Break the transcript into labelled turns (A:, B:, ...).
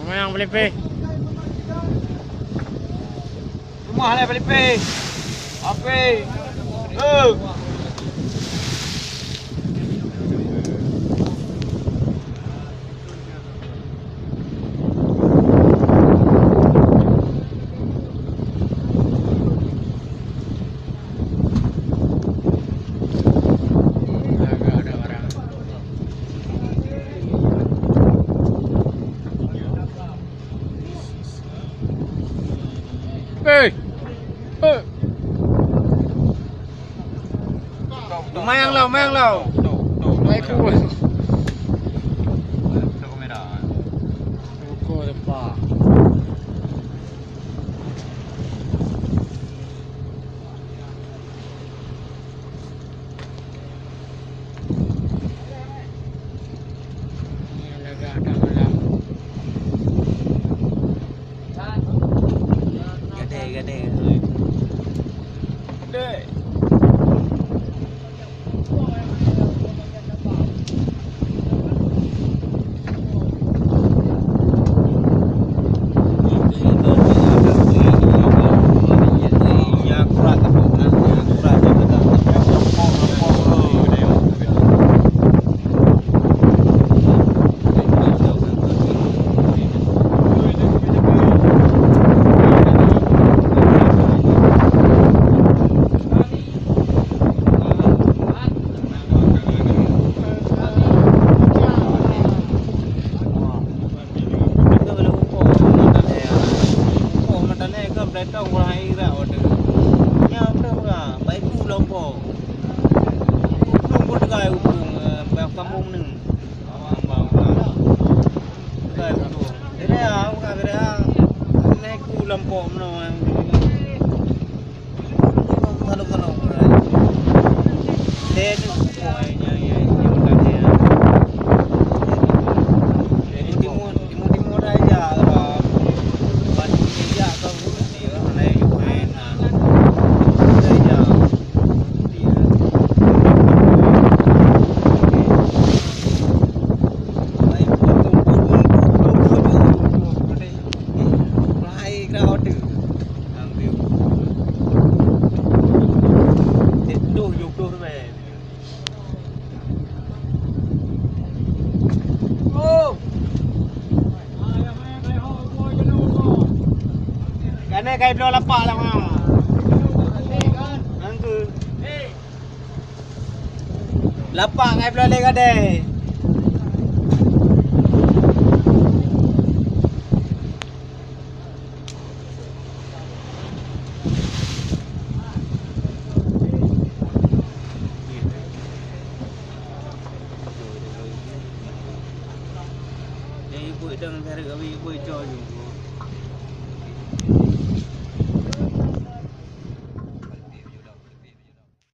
A: Memang Felipe.
B: Rumah lah Felipe. Ape.
A: Lumayan lah. Baik cool. Buku depan. Ini agak ada malam. Gede.
B: Datang orang air rak order. Nya apa ora? Baik ku lompok. Lompok degai upung bang kampung neng. Bang. Degai upung. Ini ah bukan kira. Naik ku lompok meno yang. Kalau. Dia tu poinnya ya makan dia. Jadi timur aja lah. Batu dia kau Kena kai belah lapak lah mah. Angku. Lapak kai belah le kade. Ibu dang cari kami ibu jo.